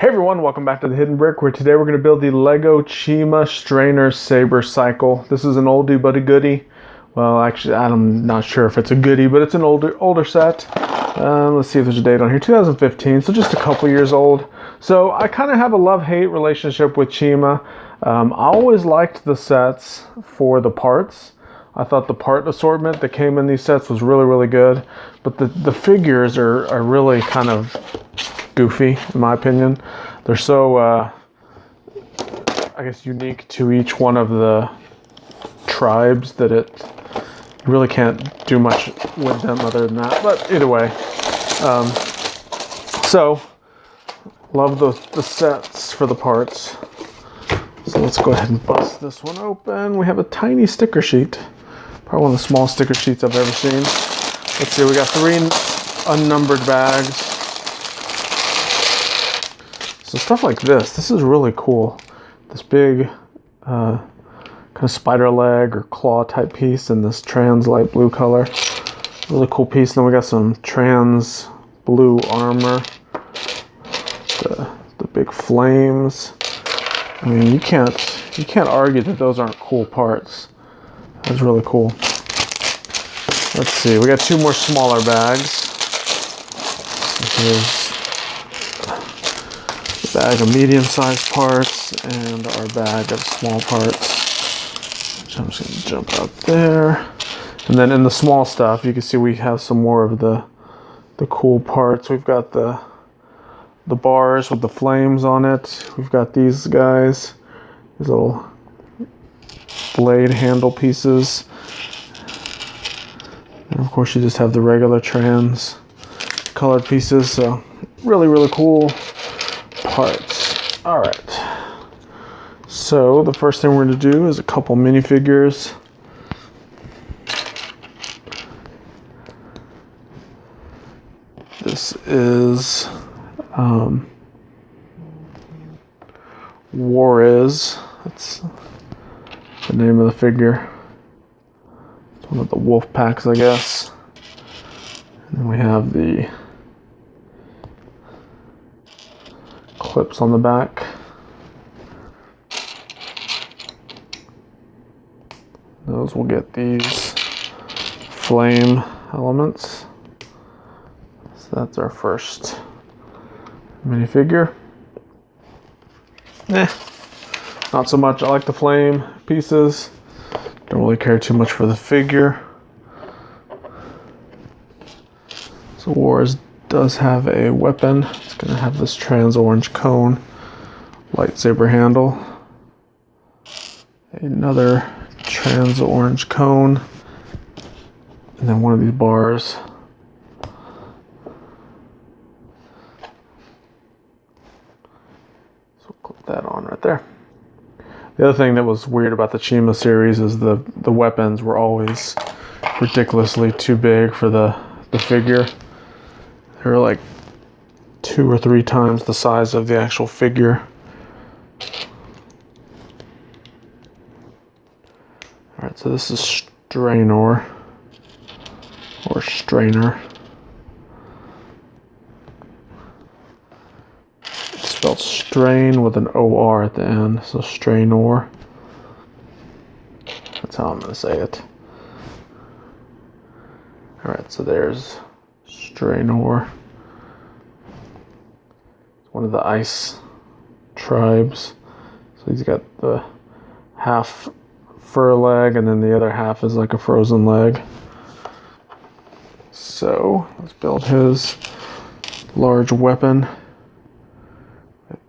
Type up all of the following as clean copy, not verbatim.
Hey everyone, welcome back to the Hidden Brick, where today we're going to build the Lego Chima Strainor Saber cycle. This is an oldie but a goodie. Well, actually, I'm not sure if it's a goodie, but it's an older set. Let's see if there's a date on here. 2015, so just a couple years old. So I kind of have a love-hate relationship with Chima. I always liked the sets for the parts. I thought the part assortment that came in these sets was really, really good. But the figures are really kind of goofy, in my opinion. They're so, I guess, unique to each one of the tribes that you really can't do much with them other than that. But either way, so love the sets for the parts. So let's go ahead and bust this one open. We have a tiny sticker sheet. Probably one of the smallest sticker sheets I've ever seen. Let's see, we got 3 unnumbered bags. So stuff like this is really cool. This big kind of spider leg or claw type piece in this trans light blue color. Really cool piece. Then we got some trans blue armor. The big flames. I mean, you can't argue that those aren't cool parts. That's really cool. Let's see, we got 2 more smaller bags. Here's a bag of medium-sized parts and our bag of small parts. Which I'm just gonna jump out there. And then in the small stuff, you can see we have some more of the cool parts. We've got the bars with the flames on it. We've got these guys, these little blade handle pieces. And of course you just have the regular trans colored pieces. So really, really cool parts. All right. So the first thing we're going to do is a couple minifigures. This is that's the name of the figure. It's one of the wolf packs, I guess. And then we have the clips on the back. Those will get these flame elements. So that's our first minifigure. Not so much. I like the flame pieces. Don't really care too much for the figure. So Wars does have a weapon. It's going to have this trans orange cone, lightsaber handle, another trans orange cone, and then one of these bars. So clip that on right there. The other thing that was weird about the Chima series is the weapons were always ridiculously too big for the figure. They were like 2 or 3 times the size of the actual figure. Alright, so this is Strainor, or Strainor. It's spelled strain with an O-R at the end, so Strainor. That's how I'm going to say it. Alright, so there's Strainor. It's one of the ice tribes. So he's got the half fur leg, and then the other half is like a frozen leg. So let's build his large weapon.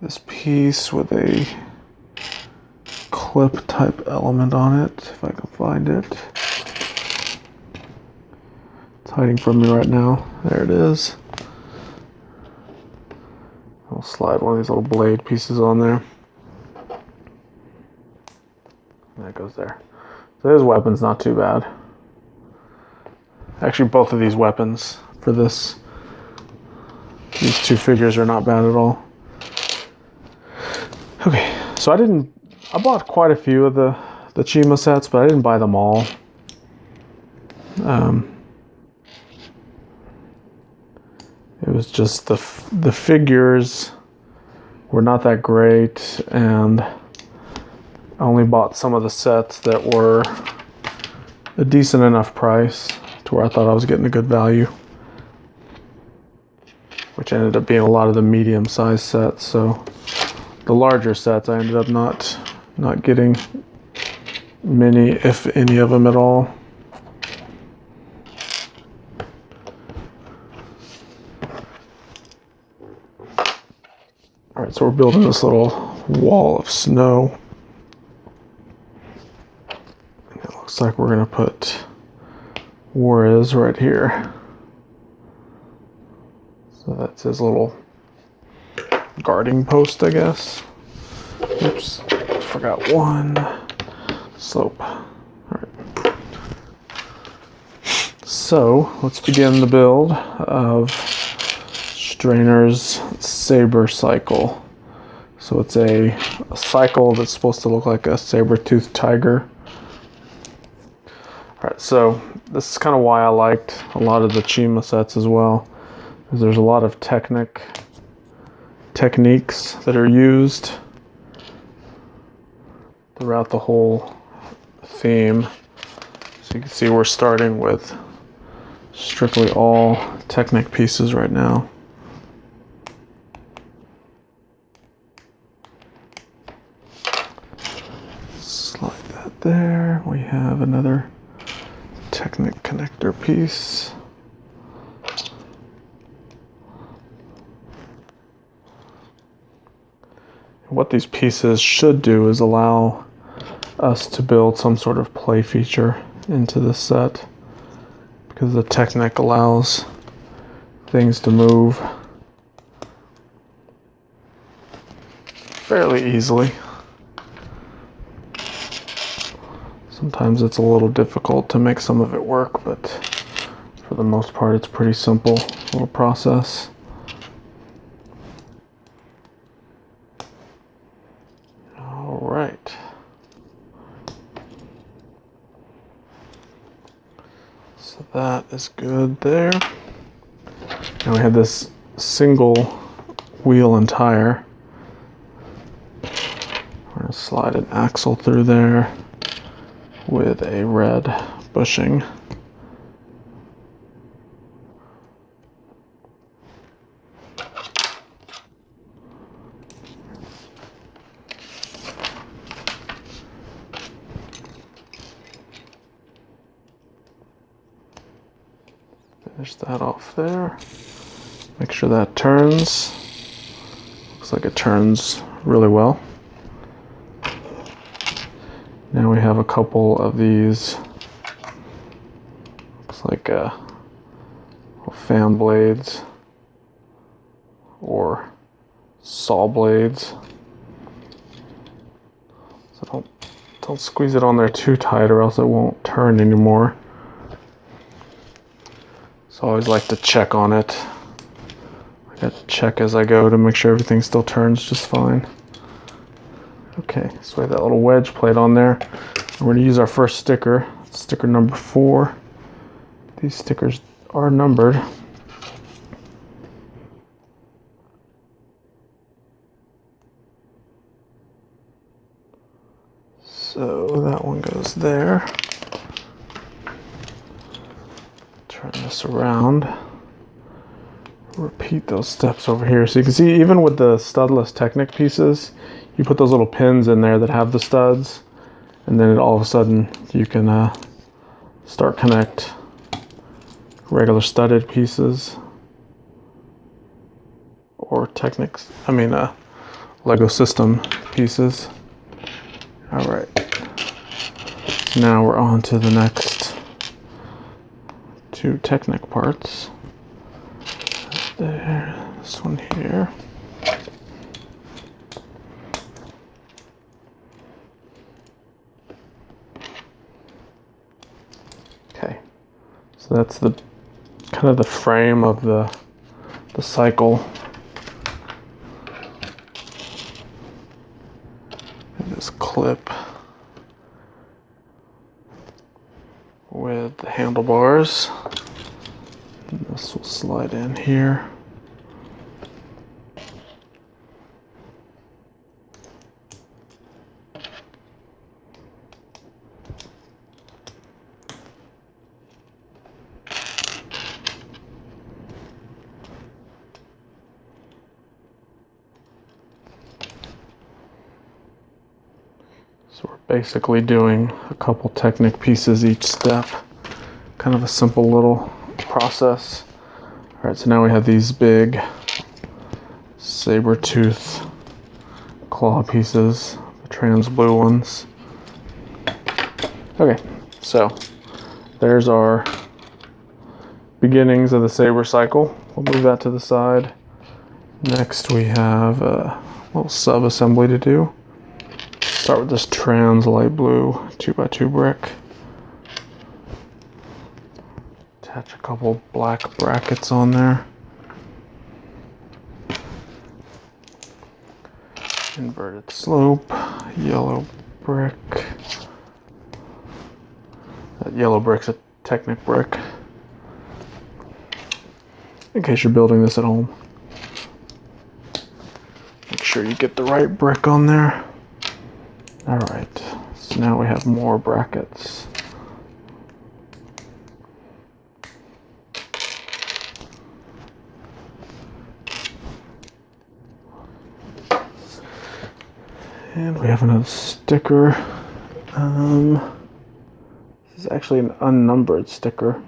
This piece with a clip type element on it, if I can find it. It's hiding from me right now. There it is. I'll slide one of these little blade pieces on there. That goes there. So his weapon's not too bad. Actually, both of these weapons for these 2 figures are not bad at all. Okay, so I bought quite a few of the Chima sets, but I didn't buy them all. It was just the figures were not that great, and I only bought some of the sets that were a decent enough price to where I thought I was getting a good value, which ended up being a lot of the medium-sized sets. So the larger sets I ended up not getting many, if any of them at all. All right, so we're building this little wall of snow. And it looks like we're gonna put Juarez right here. So that's his little guarding post, I guess. Oops, forgot one. Slope. All right. So let's begin the build of Strainor's Saber cycle. So it's a cycle that's supposed to look like a saber-toothed tiger. All right, so this is kind of why I liked a lot of the Chima sets as well, because there's a lot of techniques that are used throughout the whole theme. So you can see we're starting with strictly all Technic pieces right now. Slide that there. We have another Technic connector piece. What these pieces should do is allow us to build some sort of play feature into this set, because the Technic allows things to move fairly easily. Sometimes it's a little difficult to make some of it work, but for the most part it's pretty simple little process. All right. So that is good there. Now we have this single wheel and tire. We're going to slide an axle through there with a red bushing. Finish that off there. Make sure that turns. Looks like it turns really well. Now we have a couple of these, looks like fan blades or saw blades. So don't squeeze it on there too tight or else it won't turn anymore. So I always like to check on it. I got to check as I go to make sure everything still turns just fine. Okay, so we have that little wedge plate on there. We're going to use our first sticker, sticker number 4. These stickers are numbered. So that one goes there. Turn this around. Repeat those steps over here. So you can see even with the studless Technic pieces, you put those little pins in there that have the studs, and then all of a sudden you can start connect regular studded pieces or Lego system pieces. All right, now we're on to the next 2 Technic parts. There, this one here. Okay, so that's the kind of the frame of the cycle. And this clip with the handlebars. And this will slide in here. basically doing a couple Technic pieces each step. Kind of a simple little process. All right, so now we have these big saber tooth claw pieces, the trans blue ones. Okay, so there's our beginnings of the saber cycle. We'll move that to the side. Next we have a little sub-assembly to do. Start with this trans light blue 2x2 brick. Attach a couple black brackets on there. Inverted slope, yellow brick. That yellow brick's a Technic brick, in case you're building this at home. Make sure you get the right brick on there. All right, so now we have more brackets. And we have another sticker. This is actually an unnumbered sticker.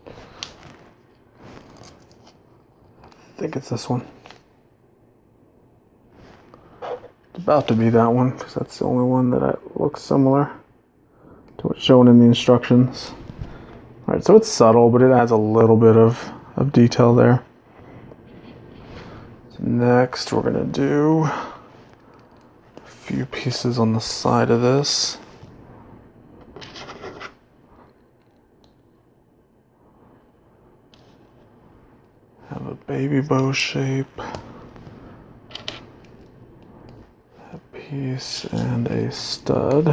I think it's this one. It's about to be that one, because that's the only one that looks similar to what's shown in the instructions. All right, so it's subtle, but it adds a little bit of detail there. So next, we're gonna do a few pieces on the side of this. Have a baby bow shape, a piece, and a stud.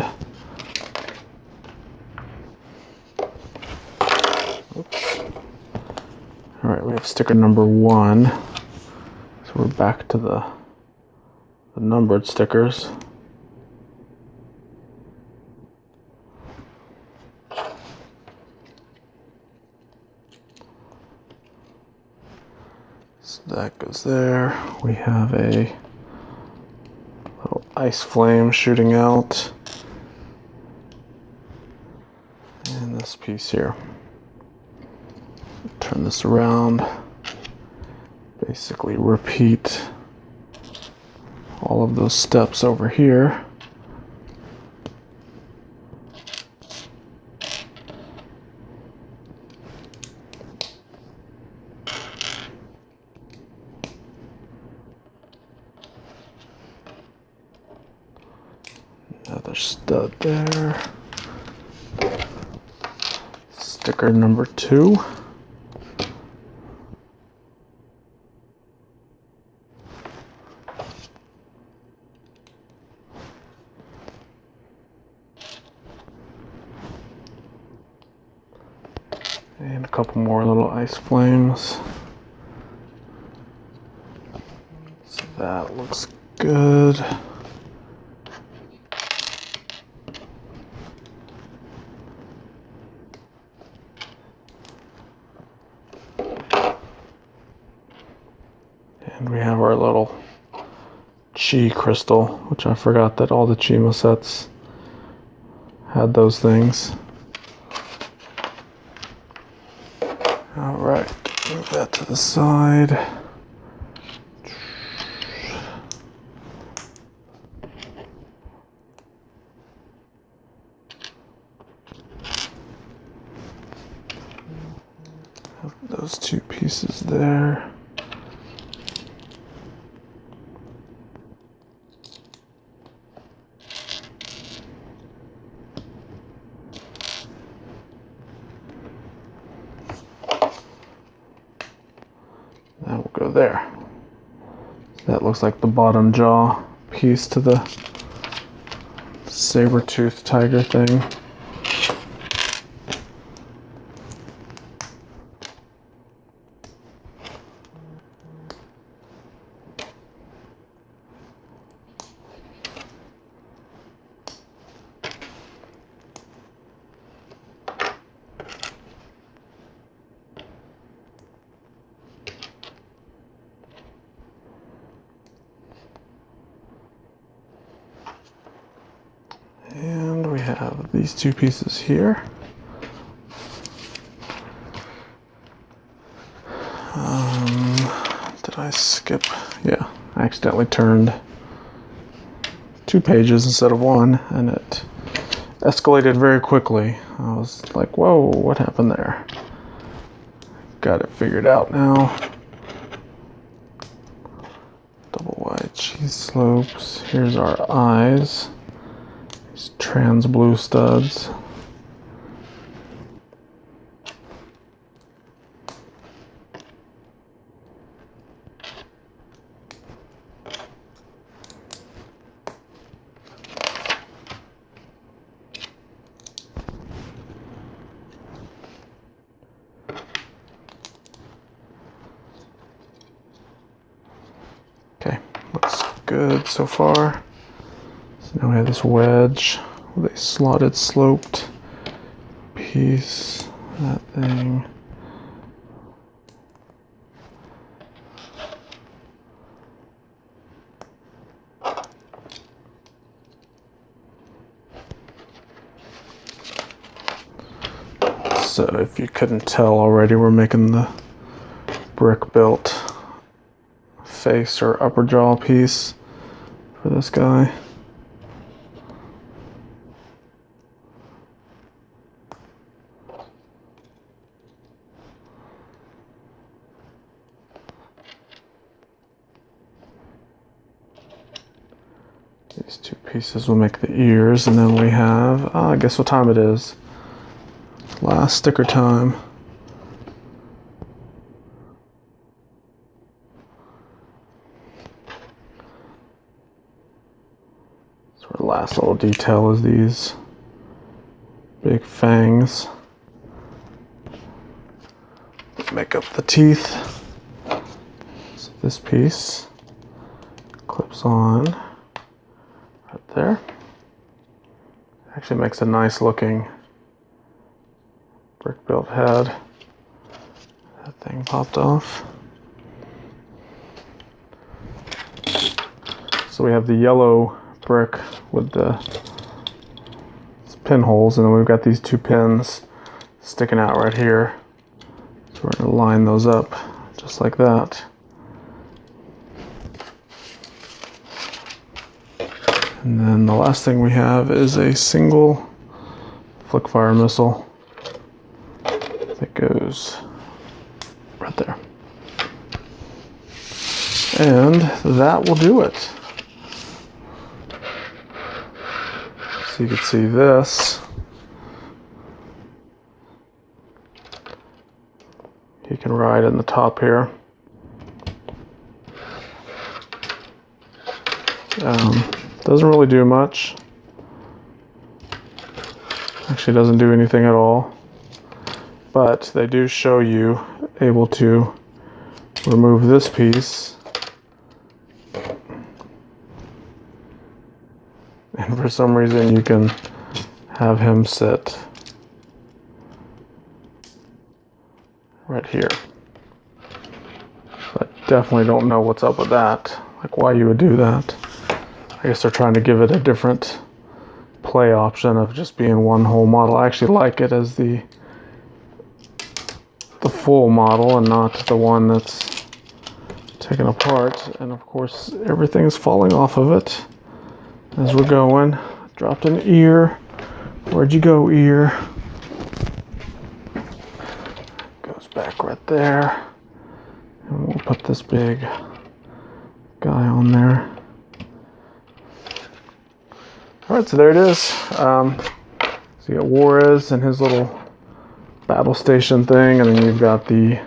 Oops. All right, we have sticker number 1. So we're back to the numbered stickers. So that goes there. We have a little ice flame shooting out. And this piece here. Turn this around. Basically repeat all of those steps over here. Another stud there. Sticker number 2. And a couple more little ice flames. So that looks good. And we have our little Chi crystal, which I forgot that all the Chima sets had those things. All right, move that to the side. Have those 2 pieces there. That will go there. That looks like the bottom jaw piece to the saber-toothed tiger thing. have these two pieces here. Did I skip? Yeah, I accidentally turned 2 pages instead of 1, and it escalated very quickly. I was like, whoa, what happened there? Got it figured out now. Double wide cheese slopes. Here's our eyes. These trans blue studs. Okay, looks good so far. So now we have this wedge with a slotted sloped piece, that thing. So if you couldn't tell already, we're making the brick built face or upper jaw piece for this guy. These 2 pieces will make the ears, and then we have, guess what time it is? Last sticker time. So our last little detail is these big fangs. Make up the teeth. So this piece clips on right there. Actually makes a nice looking brick built head. That thing popped off. So we have the yellow brick with the pinholes, and then we've got these 2 pins sticking out right here. So we're going to line those up just like that. And then the last thing we have is a single flick fire missile that goes right there. And that will do it. So you can see this. He can ride in the top here. Doesn't really do much. Actually doesn't do anything at all. But they do show you able to remove this piece. And for some reason you can have him sit right here. So I definitely don't know what's up with that. Like why you would do that. I guess they're trying to give it a different play option of just being one whole model. I actually like it as the full model and not the one that's taken apart. And of course everything's falling off of it as we're going. Dropped an ear. Where'd you go, ear? Goes back right there. And we'll put this big guy on there. Alright, so there it is. So you got Juarez and his little battle station thing, and then you've got the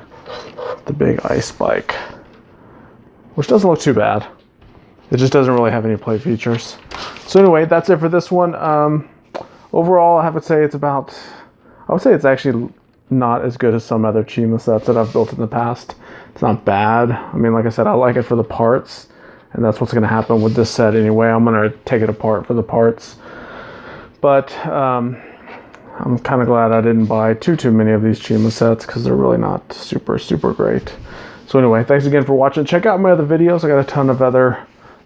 big ice bike, which doesn't look too bad. It just doesn't really have any play features. So anyway, that's it for this one. Overall, I would say it's actually not as good as some other Chima sets that I've built in the past. It's not bad. I mean, like I said, I like it for the parts. And that's what's going to happen with this set anyway. I'm going to take it apart for the parts. But I'm kind of glad I didn't buy too many of these Chima sets because they're really not super great. So anyway, thanks again for watching. Check out my other videos. I got a ton of other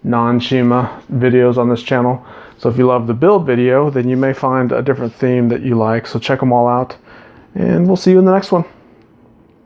non-Chima videos on this channel. So if you love the build video, then you may find a different theme that you like. So check them all out, and we'll see you in the next one.